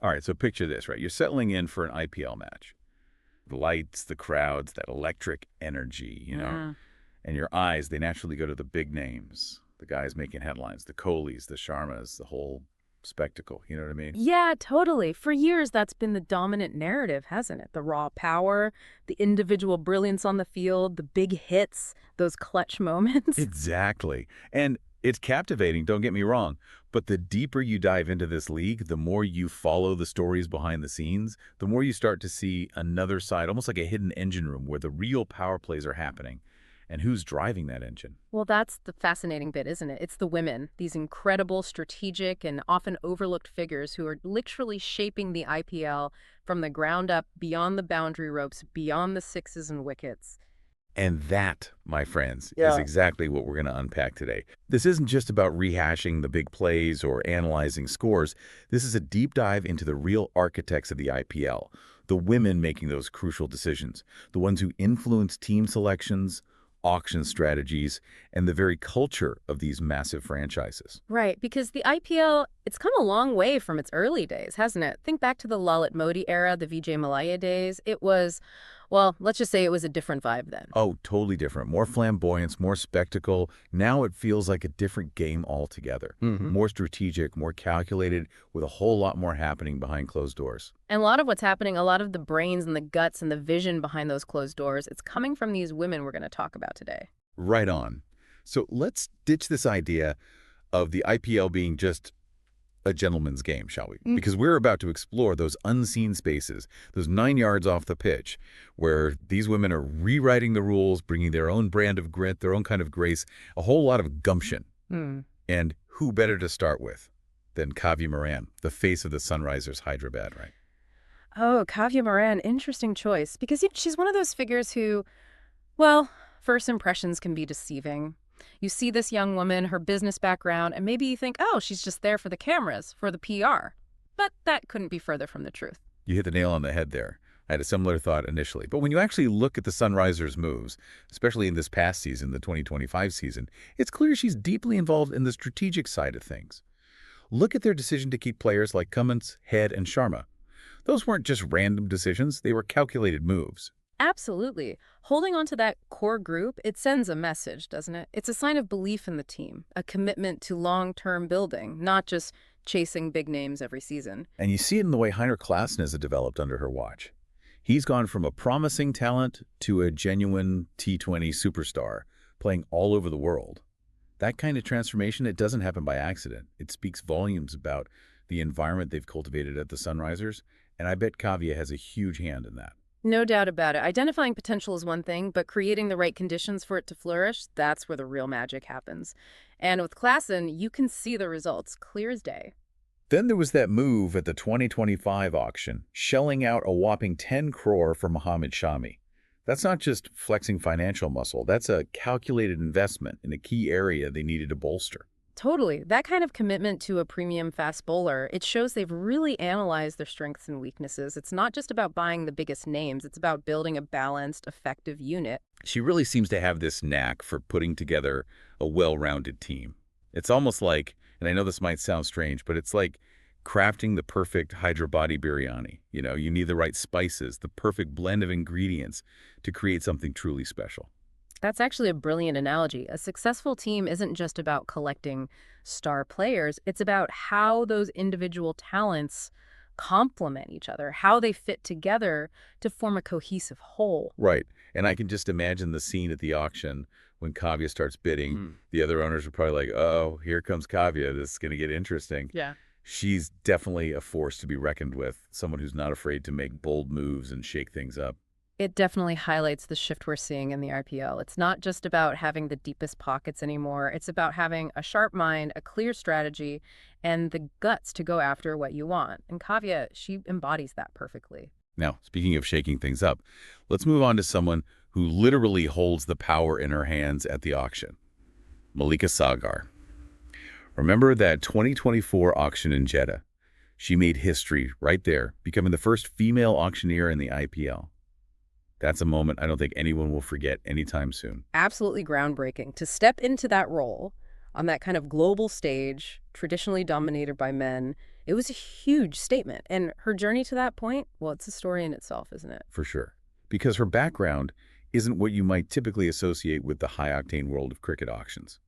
All right, so picture this, right? You're settling in for an IPL match. The lights, the crowds, that electric energy, Yeah. and your eyes, they naturally go to the big names, the guys making headlines, the Kohlis, the Sharmas, the whole spectacle. You know what I mean? Yeah, totally. For years, that's been the dominant narrative, hasn't it? The raw power, the individual brilliance on the field, the big hits, those clutch moments. Exactly. And it's captivating, don't get me wrong. But the deeper you dive into this league, the more you follow the stories behind the scenes, the more you start to see another side, almost like a hidden engine room where the real power plays are happening. And who's driving that engine? Well, that's the fascinating bit, isn't it? It's the women, these incredible, strategic, and often overlooked figures who are literally shaping the IPL from the ground up, beyond the boundary ropes, beyond the sixes and wickets. And that, my friends, is Yeah. exactly what we're going to unpack today. This isn't just about rehashing the big plays or analyzing scores. This is a deep dive into the real architects of the IPL, the women making those crucial decisions, the ones who influence team selections, auction strategies, and the very culture of these massive franchises. Right, because the IPL, it's come a long way from its early days, hasn't it? Think back to the Lalit Modi era, the Vijay Mallya days. It was, well, let's just say it was a different vibe then. Oh, totally different. More flamboyance, more spectacle. Now it feels like a different game altogether. More strategic, more calculated, with a whole lot more happening behind closed doors. And a lot of what's happening, a lot of the brains and the guts and the vision behind those closed doors, it's coming from these women we're going to talk about today. Right on. So let's ditch this idea of the IPL being just a gentleman's game, shall we? Because we're about to explore those unseen spaces, those 9 yards off the pitch, where these women are rewriting the rules, bringing their own brand of grit, their own kind of grace, a whole lot of gumption. Hmm. And who better to start with than Kavya Maran, the face of the Sunrisers Hyderabad, right? Oh, Kavya Maran, interesting choice. Because she's one of those figures who, well, first impressions can be deceiving. You see this young woman, her business background, and maybe you think, oh, she's just there for the cameras, for the PR. But that couldn't be further from the truth. You hit the nail on the head there. I had a similar thought initially. But when you actually look at the Sunrisers' moves, especially in this past season, the 2025 season, it's clear she's deeply involved in the strategic side of things. Look at their decision to keep players like Cummins, Head, and Sharma. Those weren't just random decisions, they were calculated moves. Absolutely. Holding on to that core group, it sends a message, doesn't it? It's a sign of belief in the team, a commitment to long-term building, not just chasing big names every season. And you see it in the way Heiner Klassen has developed under her watch. He's gone from a promising talent to a genuine T20 superstar, playing all over the world. That kind of transformation, it doesn't happen by accident. It speaks volumes about the environment they've cultivated at the Sunrisers, and I bet Kavya has a huge hand in that. No doubt about it. Identifying potential is one thing, but creating the right conditions for it to flourish, that's where the real magic happens. And with Klassen, you can see the results clear as day. Then there was that move at the 2025 auction, shelling out a whopping 10 crore for Mohammad Shami. That's not just flexing financial muscle, that's a calculated investment in a key area they needed to bolster. Totally. That kind of commitment to a premium fast bowler, it shows they've really analyzed their strengths and weaknesses. It's not just about buying the biggest names, it's about building a balanced, effective unit. She really seems to have this knack for putting together a well-rounded team. It's almost like, and I know this might sound strange, but it's like crafting the perfect Hyderabadi biryani. You need the right spices, the perfect blend of ingredients to create something truly special. That's actually a brilliant analogy. A successful team isn't just about collecting star players, it's about how those individual talents complement each other, how they fit together to form a cohesive whole. Right. And I can just imagine the scene at the auction when Kavya starts bidding. The other owners are probably like, oh, here comes Kavya. This is going to get interesting. Yeah. She's definitely a force to be reckoned with, someone who's not afraid to make bold moves and shake things up. It definitely highlights the shift we're seeing in the IPL. It's not just about having the deepest pockets anymore. It's about having a sharp mind, a clear strategy, and the guts to go after what you want. And Kavya, she embodies that perfectly. Now, speaking of shaking things up, let's move on to someone who literally holds the power in her hands at the auction. Mallika Sagar. Remember that 2024 auction in Jeddah? She made history right there, becoming the first female auctioneer in the IPL. That's a moment I don't think anyone will forget anytime soon. Absolutely groundbreaking. To step into that role on that kind of global stage, traditionally dominated by men, It was a huge statement. And her journey to that point, well, it's a story in itself, isn't it? For sure. Because her background isn't what you might typically associate with the high-octane world of cricket auctions.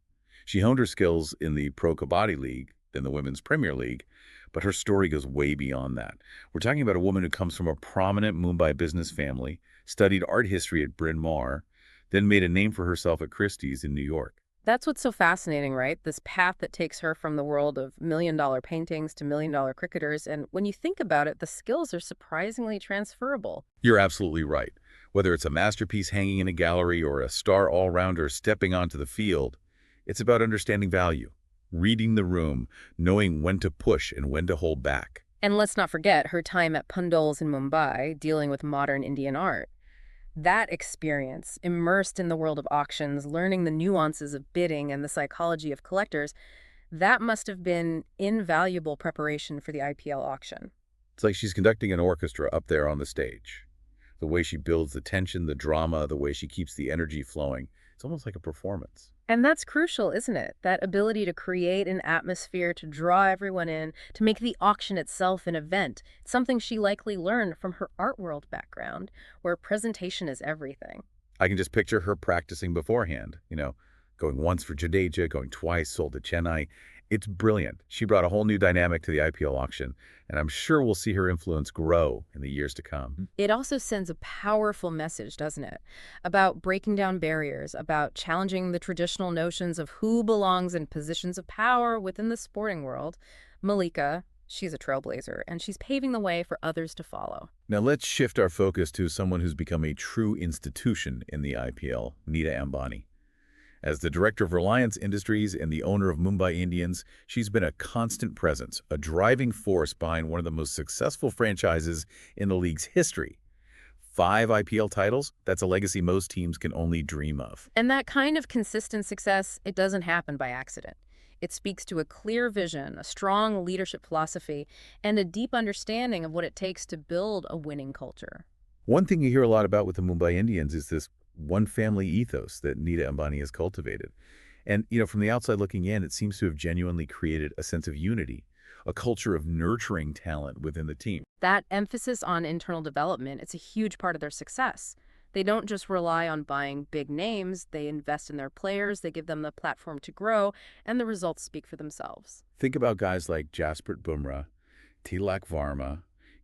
She honed her skills in the Pro Kabaddi League, then the Women's Premier League, but her story goes way beyond that. We're talking about a woman who comes from a prominent Mumbai business family, studied art history at Bryn Mawr, then made a name for herself at Christie's in New York. That's what's so fascinating, right? This path that takes her from the world of million-dollar paintings to million-dollar cricketers. And when you think about it, the skills are surprisingly transferable. You're absolutely right. Whether it's a masterpiece hanging in a gallery or a star all-rounder stepping onto the field, it's about understanding value, reading the room, knowing when to push and when to hold back. And let's not forget her time at Pundols in Mumbai, dealing with modern Indian art. That experience, immersed in the world of auctions, learning the nuances of bidding and the psychology of collectors, that must have been invaluable preparation for the IPL auction. It's like she's conducting an orchestra up there on the stage. The way she builds the tension, the drama, the way she keeps the energy flowing, it's almost like a performance. And that's crucial, isn't it? That ability to create an atmosphere, to draw everyone in, to make the auction itself an event. It's something she likely learned from her art world background, where presentation is everything. I can just picture her practicing beforehand, going once for Jadeja, going twice, sold to Chennai. It's brilliant. She brought a whole new dynamic to the IPL auction, and I'm sure we'll see her influence grow in the years to come. It also sends a powerful message, doesn't it? About breaking down barriers, about challenging the traditional notions of who belongs in positions of power within the sporting world. Mallika, she's a trailblazer, and she's paving the way for others to follow. Now let's shift our focus to someone who's become a true institution in the IPL, Nita Ambani. As the director of Reliance Industries and the owner of Mumbai Indians, she's been a constant presence, a driving force behind one of the most successful franchises in the league's history. 5 IPL titles, that's a legacy most teams can only dream of. And that kind of consistent success, it doesn't happen by accident. It speaks to a clear vision, a strong leadership philosophy, and a deep understanding of what it takes to build a winning culture. One thing you hear a lot about with the Mumbai Indians is this one family ethos that Nita Ambani has cultivated. And, from the outside looking in, it seems to have genuinely created a sense of unity, a culture of nurturing talent within the team. That emphasis on internal development, it's a huge part of their success. They don't just rely on buying big names, they invest in their players, they give them the platform to grow, and the results speak for themselves. Think about guys like Jasprit Bumrah, Tilak Varma,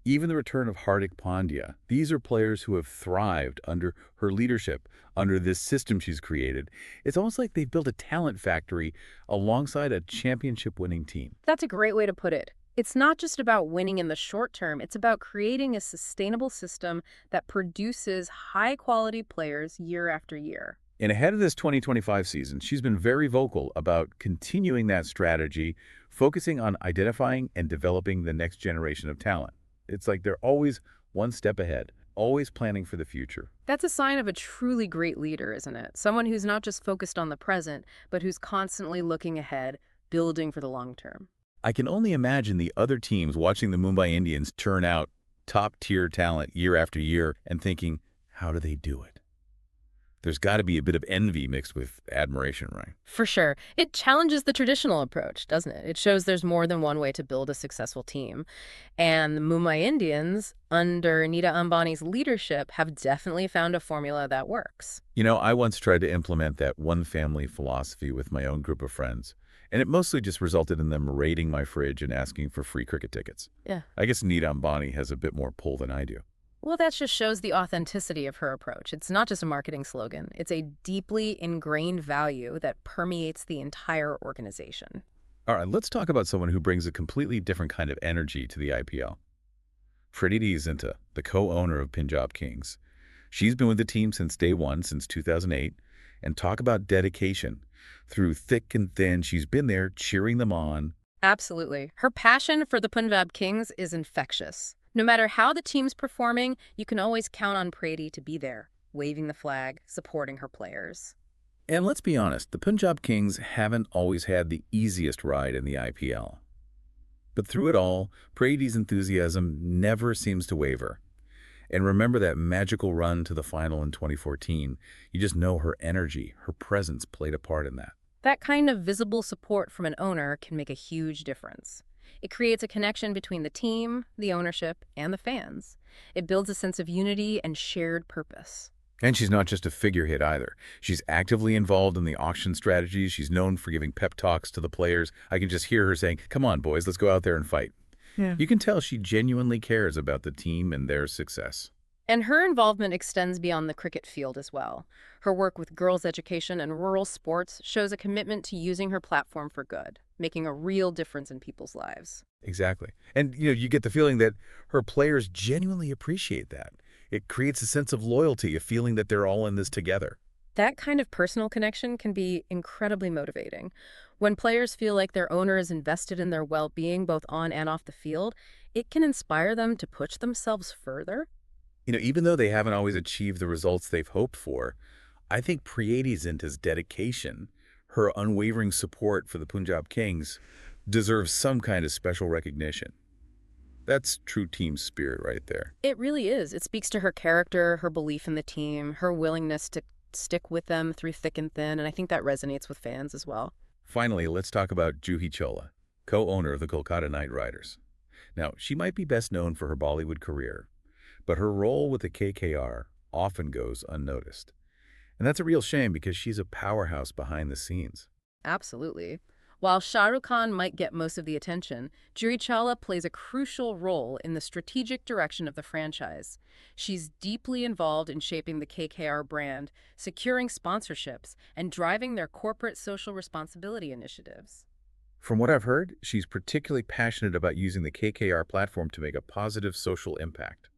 even the return of Hardik Pandya. These are players who have thrived under her leadership, under this system she's created. It's almost like they've built a talent factory alongside a championship-winning team. That's a great way to put it. It's not just about winning in the short term, it's about creating a sustainable system that produces high-quality players year after year. And ahead of this 2025 season, she's been very vocal about continuing that strategy, focusing on identifying and developing the next generation of talent. It's like they're always one step ahead, always planning for the future. That's a sign of a truly great leader, isn't it? Someone who's not just focused on the present, but who's constantly looking ahead, building for the long term. I can only imagine the other teams watching the Mumbai Indians turn out top-tier talent year after year and thinking, how do they do it? There's got to be a bit of envy mixed with admiration, right? For sure. It challenges the traditional approach, doesn't it? It shows there's more than one way to build a successful team. And the Mumbai Indians, under Nita Ambani's leadership, have definitely found a formula that works. I once tried to implement that one family philosophy with my own group of friends, and it mostly just resulted in them raiding my fridge and asking for free cricket tickets. Yeah. I guess Nita Ambani has a bit more pull than I do. Well, that just shows the authenticity of her approach. It's not just a marketing slogan. It's a deeply ingrained value that permeates the entire organization. All right, let's talk about someone who brings a completely different kind of energy to the IPL. Preity Zinta, the co-owner of Punjab Kings. She's been with the team since day one, since 2008, and talk about dedication. Through thick and thin, she's been there cheering them on. Absolutely. Her passion for the Punjab Kings is infectious. No matter how the team's performing, you can always count on Preity to be there, waving the flag, supporting her players. And let's be honest, the Punjab Kings haven't always had the easiest ride in the IPL. But through it all, Preiti's enthusiasm never seems to waver. And remember that magical run to the final in 2014. You just know her energy, her presence played a part in that. That kind of visible support from an owner can make a huge difference. It creates a connection between the team, the ownership, and the fans. It builds a sense of unity and shared purpose. And she's not just a figurehead either. She's actively involved in the auction strategies. She's known for giving pep talks to the players. I can just hear her saying, "Come on, boys, let's go out there and fight." Yeah. You can tell she genuinely cares about the team and their success. And her involvement extends beyond the cricket field as well. Her work with girls' education and rural sports shows a commitment to using her platform for good, making a real difference in people's lives. Exactly. And, you get the feeling that her players genuinely appreciate that. It creates a sense of loyalty, a feeling that they're all in this together. That kind of personal connection can be incredibly motivating. When players feel like their owner is invested in their well-being both on and off the field, it can inspire them to push themselves further. Even though they haven't always achieved the results they've hoped for, I think Preity Zinta's dedication, her unwavering support for the Punjab Kings, deserves some kind of special recognition. That's true team spirit right there. It really is. It speaks to her character, her belief in the team, her willingness to stick with them through thick and thin, and I think that resonates with fans as well. Finally, let's talk about Juhi Chawla, co-owner of the Kolkata Knight Riders. Now, she might be best known for her Bollywood career, but her role with the KKR often goes unnoticed. And that's a real shame because she's a powerhouse behind the scenes. Absolutely. While Shah Rukh Khan might get most of the attention, Juhi Chawla plays a crucial role in the strategic direction of the franchise. She's deeply involved in shaping the KKR brand, securing sponsorships, and driving their corporate social responsibility initiatives. From what I've heard, she's particularly passionate about using the KKR platform to make a positive social impact.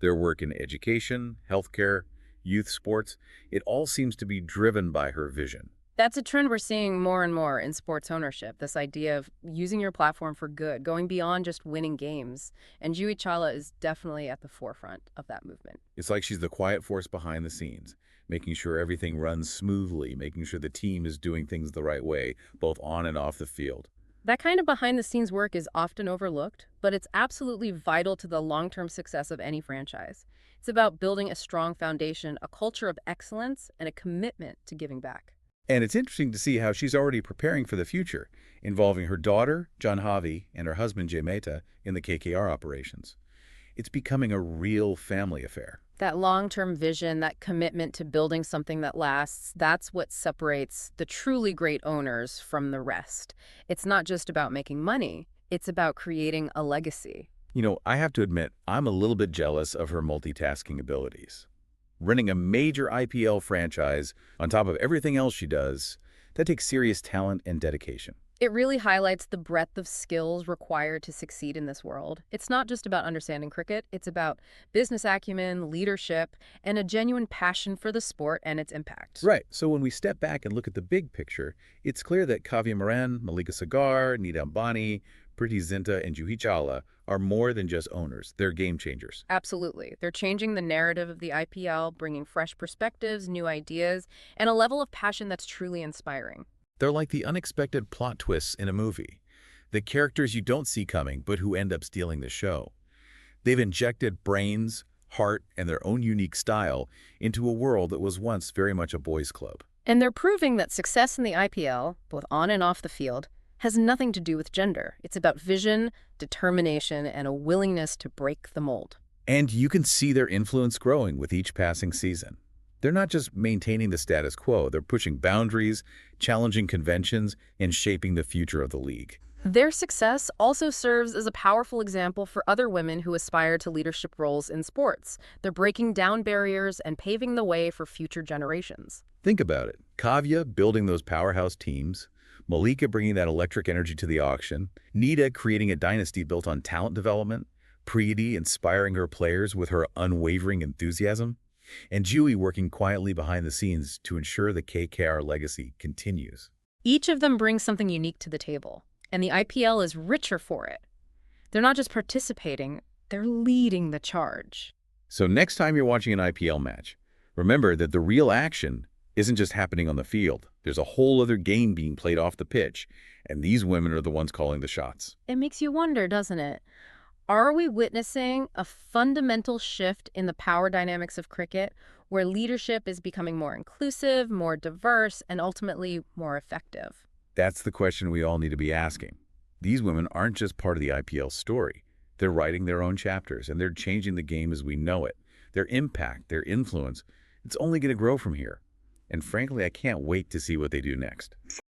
Their work in education, healthcare, youth sports, it all seems to be driven by her vision. That's a trend we're seeing more and more in sports ownership, this idea of using your platform for good, going beyond just winning games. And Juhi Chawla is definitely at the forefront of that movement. It's like she's the quiet force behind the scenes, making sure everything runs smoothly, making sure the team is doing things the right way, both on and off the field. That kind of behind-the-scenes work is often overlooked, but it's absolutely vital to the long-term success of any franchise. It's about building a strong foundation, a culture of excellence, and a commitment to giving back. And it's interesting to see how she's already preparing for the future, involving her daughter, Janhavi, and her husband, Jay Mehta, in the KKR operations. It's becoming a real family affair. That long-term vision, that commitment to building something that lasts, that's what separates the truly great owners from the rest. It's not just about making money, it's about creating a legacy. I have to admit, I'm a little bit jealous of her multitasking abilities. Running a major IPL franchise on top of everything else she does, that takes serious talent and dedication. It really highlights the breadth of skills required to succeed in this world. It's not just about understanding cricket, it's about business acumen, leadership, and a genuine passion for the sport and its impact. Right. So when we step back and look at the big picture, it's clear that Kavya Maran, Mallika Sagar, Nita Ambani, Preity Zinta, and Juhi Chawla are more than just owners. They're game changers. Absolutely. They're changing the narrative of the IPL, bringing fresh perspectives, new ideas, and a level of passion that's truly inspiring. They're like the unexpected plot twists in a movie. The characters you don't see coming, but who end up stealing the show. They've injected brains, heart, and their own unique style into a world that was once very much a boys' club. And they're proving that success in the IPL, both on and off the field, has nothing to do with gender. It's about vision, determination, and a willingness to break the mold. And you can see their influence growing with each passing season. They're not just maintaining the status quo, they're pushing boundaries, challenging conventions, and shaping the future of the league. Their success also serves as a powerful example for other women who aspire to leadership roles in sports. They're breaking down barriers and paving the way for future generations. Think about it. Kavya building those powerhouse teams, Mallika bringing that electric energy to the auction, Nita creating a dynasty built on talent development, Preity inspiring her players with her unwavering enthusiasm, and Juhi working quietly behind the scenes to ensure the KKR legacy continues. Each of them brings something unique to the table, and the IPL is richer for it. They're not just participating, they're leading the charge. So next time you're watching an IPL match, remember that the real action isn't just happening on the field. There's a whole other game being played off the pitch, and these women are the ones calling the shots. It makes you wonder, doesn't it? Are we witnessing a fundamental shift in the power dynamics of cricket, where leadership is becoming more inclusive, more diverse, and ultimately more effective? That's the question we all need to be asking. These women aren't just part of the IPL story. They're writing their own chapters, and they're changing the game as we know it. Their impact, their influence, it's only going to grow from here. And frankly, I can't wait to see what they do next.